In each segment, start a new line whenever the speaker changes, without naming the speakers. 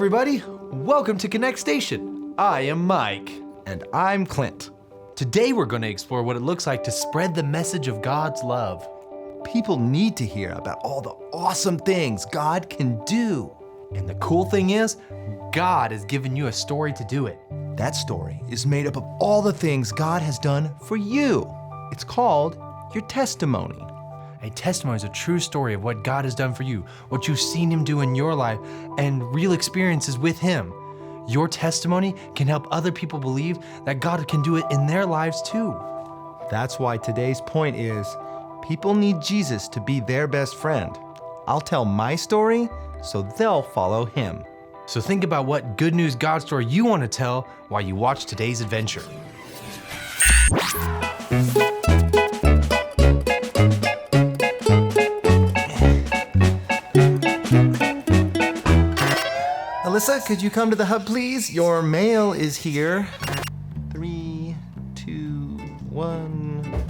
everybody. Welcome to Konnect Station. I am Mike.
And I'm Clint.
Today we're going to explore what it looks like to spread the message of God's love.
People need to hear about all the awesome things God can do.
And the cool thing is, God has given you a story to do it.
That story is made up of all the things God has done for you. It's called your testimony.
A testimony is a true story of what God has done for you, what you've seen Him do in your life, and real experiences with Him. Your testimony can help other people believe that God can do it in their lives too.
That's why today's point is, people need Jesus to be their best friend. I'll tell my story, so they'll follow Him.
So think about what good news God story you want to tell while you watch today's adventure.
Alyssa, could you come to the hub, please? Your mail is here. 3, 2, 1.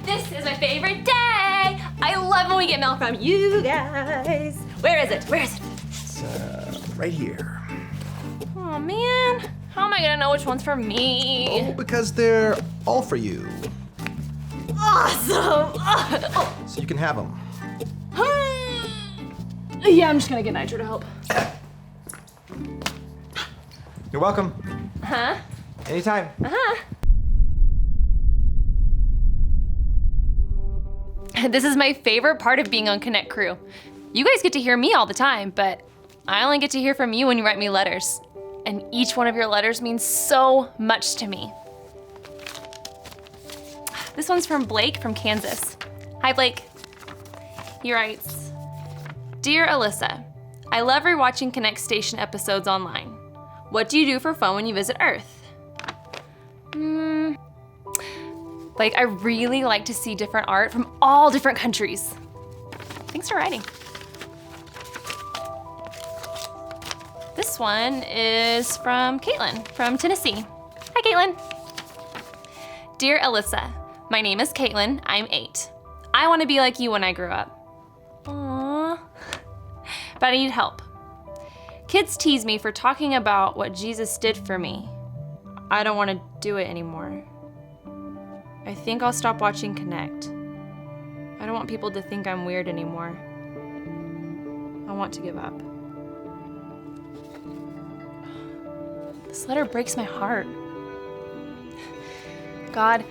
This is my favorite day. I love when we get mail from you guys. Where is it?
It's right here.
Oh man, how am I gonna know which one's for me?
Oh, because they're all for you.
Awesome.
So you can have them.
Yeah, I'm just gonna get Nitro to help.
You're welcome.
Huh?
Anytime.
This is my favorite part of being on Konnect Crew. You guys get to hear me all the time, but I only get to hear from you when you write me letters. And each one of your letters means so much to me. This one's from Blake from Kansas. Hi, Blake. He writes, Dear Alyssa, I love rewatching Konnect Station episodes online. What do you do for fun when you visit Earth? Like, I really like to see different art from all different countries. Thanks for writing. This one is from Caitlyn from Tennessee. Hi, Caitlyn. Dear Alyssa, my name is Caitlyn. I'm 8. I want to be like you when I grow up. Aww. But I need help. Kids tease me for talking about what Jesus did for me. I don't want to do it anymore. I think I'll stop watching Konnect. I don't want people to think I'm weird anymore. I want to give up. This letter breaks my heart. God,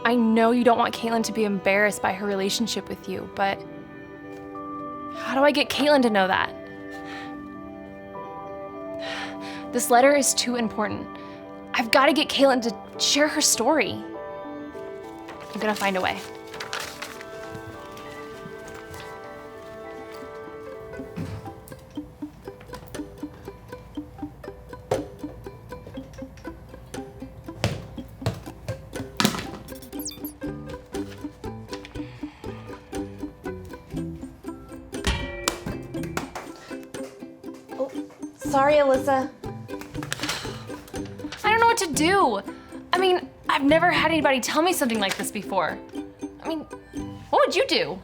I know you don't want Caitlyn to be embarrassed by her relationship with you, but how do I get Caitlyn to know that? This letter is too important. I've got to get Caitlyn to share her story. I'm gonna find a way. Oh, sorry, Alyssa. I don't know what to do. I mean, I've never had anybody tell me something like this before. I mean, what would you do?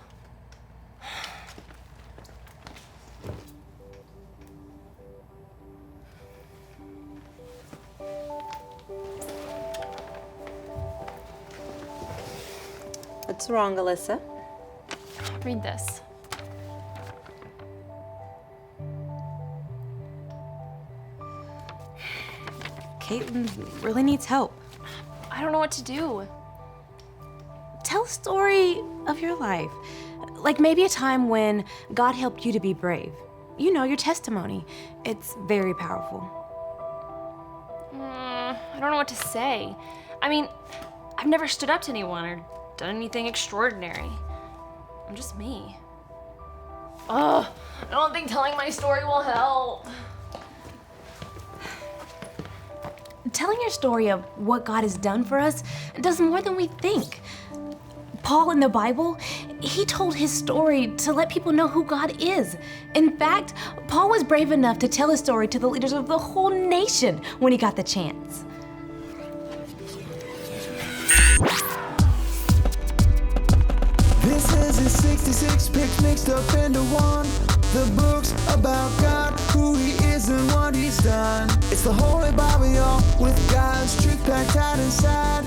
What's wrong, Alyssa?
Read this.
Caitlyn really needs help.
I don't know what to do.
Tell a story of your life. Like maybe a time when God helped you to be brave. You know, your testimony. It's very powerful.
I don't know what to say. I mean, I've never stood up to anyone or done anything extraordinary. I'm just me. Oh, I don't think telling my story will help.
Telling your story of what God has done for us does more than we think. Paul in the Bible, he told his story to let people know who God is. In fact, Paul was brave enough to tell his story to the leaders of the whole nation when he got the chance.
This is is 66 pics mixed up into one. The books about God, who he is and what he's done. It's the Holy Bible, y'all, with God's truth packed tight inside.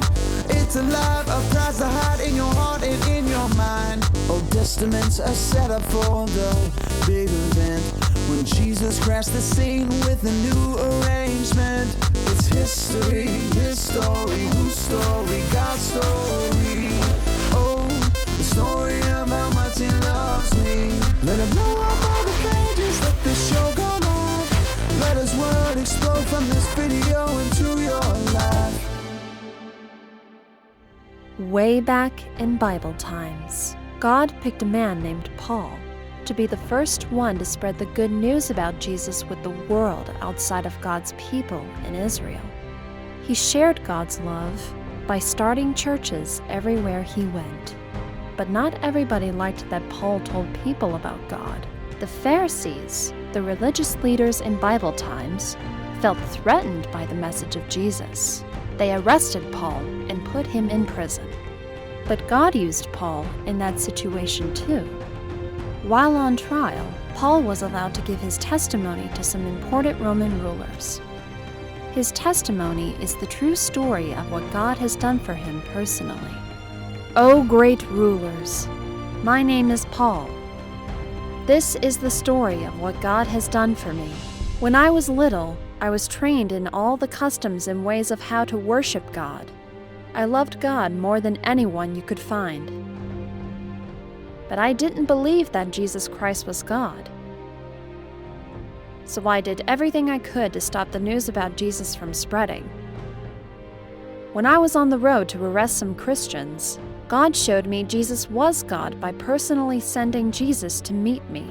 It's a life of Christ to hide in your heart and in your mind. Old Testaments are set up for the big event when Jesus crashed the scene with a new arrangement. It's history, his story, whose story, God's story. Oh, the story of how much he loves me. Let him blow up all the pages, let this show go live. Let his word explode from this video into your life.
Way back in Bible times, God picked a man named Paul to be the first one to spread the good news about Jesus with the world outside of God's people in Israel. He shared God's love by starting churches everywhere he went. But not everybody liked that Paul told people about God. The Pharisees, the religious leaders in Bible times, felt threatened by the message of Jesus. They arrested Paul and put him in prison. But God used Paul in that situation too. While on trial, Paul was allowed to give his testimony to some important Roman rulers. His testimony is the true story of what God has done for him personally. O great rulers, my name is Paul. This is the story of what God has done for me. When I was little, I was trained in all the customs and ways of how to worship God. I loved God more than anyone you could find. But I didn't believe that Jesus Christ was God. So I did everything I could to stop the news about Jesus from spreading. When I was on the road to arrest some Christians, God showed me Jesus was God by personally sending Jesus to meet me.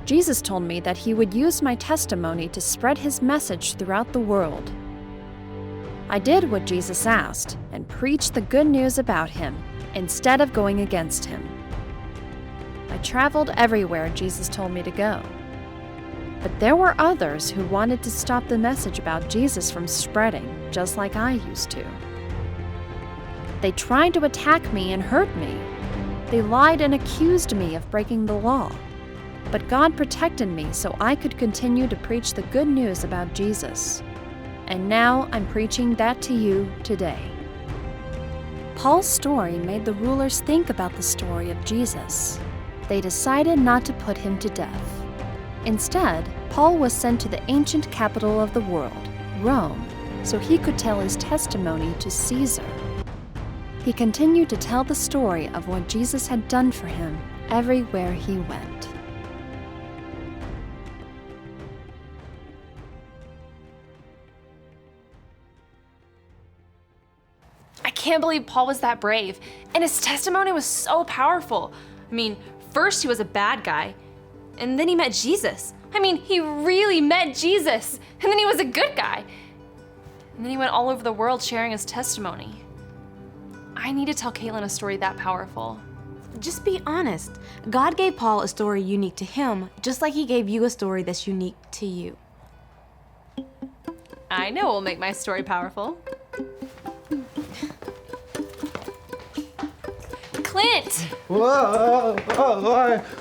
Jesus told me that he would use my testimony to spread his message throughout the world. I did what Jesus asked and preached the good news about him instead of going against him. I traveled everywhere Jesus told me to go. But there were others who wanted to stop the message about Jesus from spreading, just like I used to. They tried to attack me and hurt me. They lied and accused me of breaking the law. But God protected me so I could continue to preach the good news about Jesus. And now I'm preaching that to you today. Paul's story made the rulers think about the story of Jesus. They decided not to put him to death. Instead, Paul was sent to the ancient capital of the world, Rome, so he could tell his testimony to Caesar. He continued to tell the story of what Jesus had done for him everywhere he went.
I can't believe Paul was that brave, and his testimony was so powerful. I mean, first he was a bad guy, and then he met Jesus. I mean, he really met Jesus, and then he was a good guy. And then he went all over the world sharing his testimony. I need to tell Caitlyn a story that powerful.
Just be honest. God gave Paul a story unique to him, just like he gave you a story that's unique to you.
I know what will make my story powerful. Clint!
Whoa,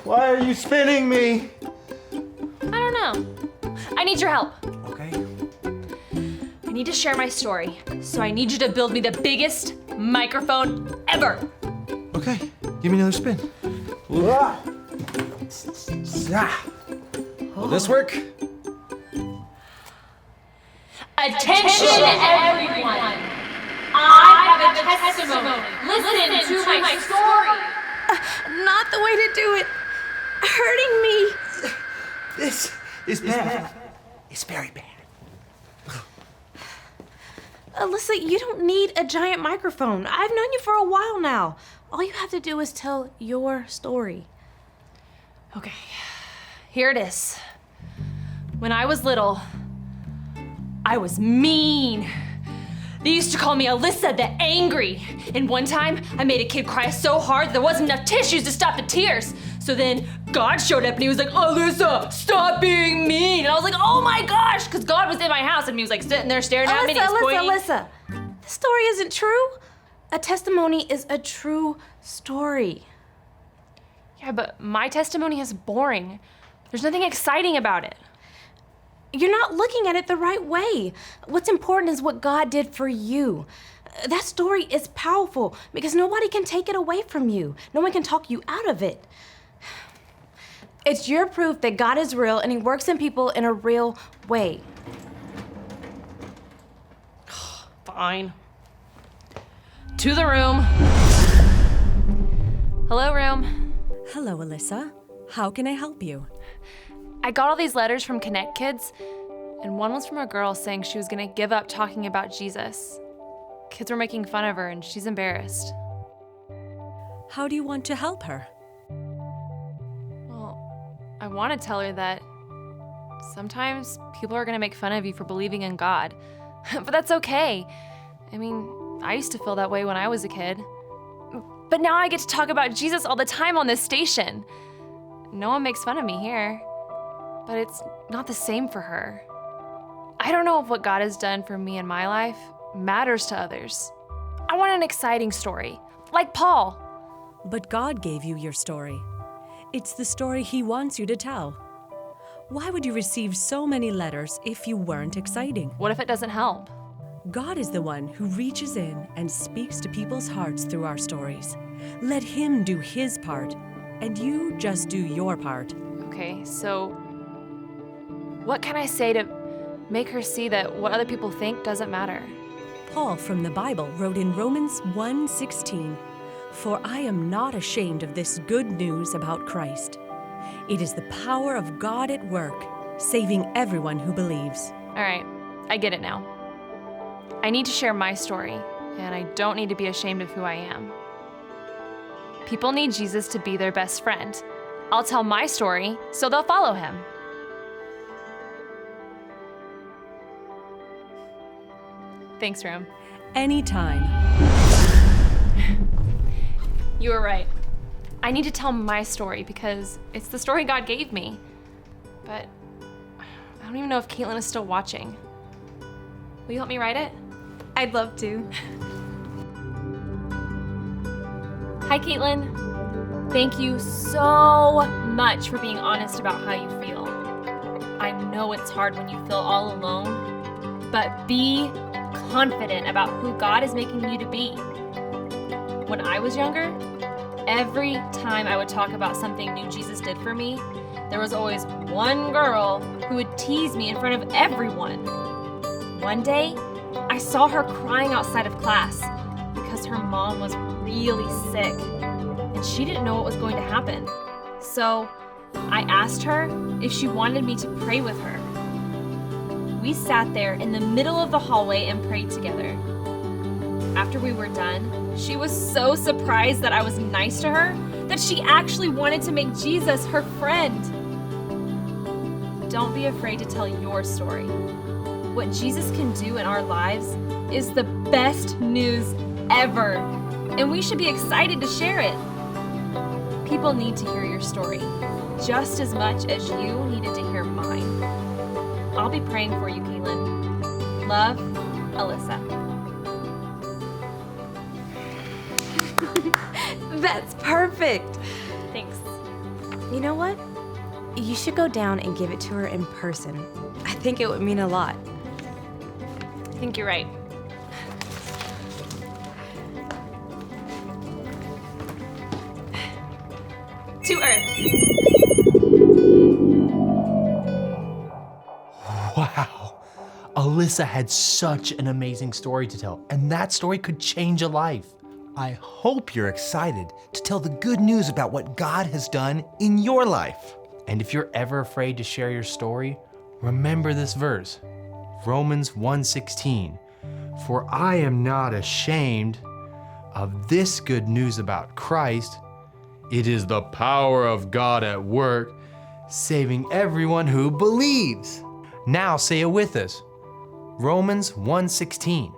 why are you spinning me?
I don't know. I need your help.
Okay.
I need to share my story, so I need you to build me the biggest microphone ever.
Okay, give me another spin.
Will this work?
Attention everyone! I have a testimony. Listen to my story.
Not the way to do it. Hurting me.
This is bad. It's very bad.
Alyssa, you don't need a giant microphone. I've known you for a while now. All you have to do is tell your story.
Okay, here it is. When I was little, I was mean. They used to call me Alyssa the Angry. And one time, I made a kid cry so hard there wasn't enough tissues to stop the tears. So then God showed up and he was like, Alyssa, stop being mean. And I was like, oh my gosh, because God was in my house and he was like sitting there staring at me and he was pointing.
Alyssa, this story isn't true. A testimony is a true story.
Yeah, but my testimony is boring. There's nothing exciting about it.
You're not looking at it the right way. What's important is what God did for you. That story is powerful because nobody can take it away from you. No one can talk you out of it. It's your proof that God is real and He works in people in a real way.
Fine. To the room. Hello, room.
Hello, Alyssa. How can I help you?
I got all these letters from Konnect Kids, and one was from a girl saying she was gonna give up talking about Jesus. Kids were making fun of her, and she's embarrassed.
How do you want to help her?
Well, I want to tell her that sometimes people are gonna make fun of you for believing in God, but that's okay. I mean, I used to feel that way when I was a kid. But now I get to talk about Jesus all the time on this station. No one makes fun of me here, but it's not the same for her. I don't know if what God has done for me in my life matters to others. I want an exciting story, like Paul.
But God gave you your story. It's the story He wants you to tell. Why would you receive so many letters if you weren't exciting?
What if it doesn't help?
God is the one who reaches in and speaks to people's hearts through our stories. Let Him do His part, and you just do your part.
Okay, so what can I say to make her see that what other people think doesn't matter?
Paul from the Bible wrote in Romans 1:16, "For I am not ashamed of this good news about Christ. It is the power of God at work, saving everyone who believes."
All right, I get it now. I need to share my story, and I don't need to be ashamed of who I am. People need Jesus to be their best friend. I'll tell my story so they'll follow Him. Thanks, Room.
Anytime.
You were right. I need to tell my story because it's the story God gave me. But I don't even know if Caitlyn is still watching. Will you help me write it?
I'd love to.
Hi, Caitlyn. Thank you so much for being honest about how you feel. I know it's hard when you feel all alone, but be confident about who God is making you to be. When I was younger, every time I would talk about something new Jesus did for me, there was always one girl who would tease me in front of everyone. One day, I saw her crying outside of class because her mom was really sick and she didn't know what was going to happen. So I asked her if she wanted me to pray with her. We sat there in the middle of the hallway and prayed together. After we were done, she was so surprised that I was nice to her that she actually wanted to make Jesus her friend. Don't be afraid to tell your story. What Jesus can do in our lives is the best news ever, and we should be excited to share it. People need to hear your story just as much as you needed to hear mine. I'll be praying for you, Caitlyn. Love, Alyssa.
That's perfect.
Thanks.
You know what? You should go down and give it to her in person. I think it would mean a lot.
I think you're right. To Earth.
Wow. Alyssa had such an amazing story to tell, and that story could change a life.
I hope you're excited to tell the good news about what God has done in your life.
And if you're ever afraid to share your story, remember this verse, Romans 1:16. For I am not ashamed of this good news about Christ. It is the power of God at work, saving everyone who believes. Now say it with us. Romans 1:16.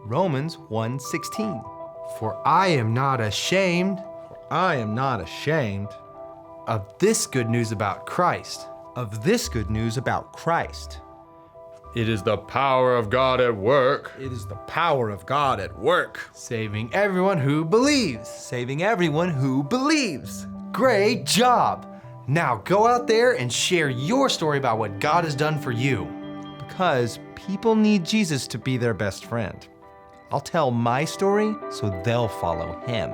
Romans 1:16.
For I am not ashamed
I am not ashamed
of this good news about Christ.
of this good news about Christ.
It is the power of God at work,
It is the power of God at work,
saving everyone who believes.
saving everyone who believes.
Great job! Now go out there and share your story about what God has done for you.
Because people need Jesus to be their best friend. I'll tell my story so they'll follow him.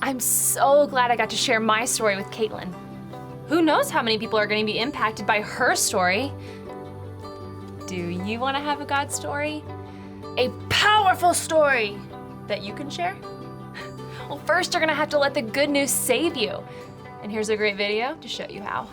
I'm so glad I got to share my story with Caitlyn. Who knows how many people are going to be impacted by her story? Do you want to have a God story? A powerful story that you can share? Well, first you're going to have to let the good news save you. And here's a great video to show you how.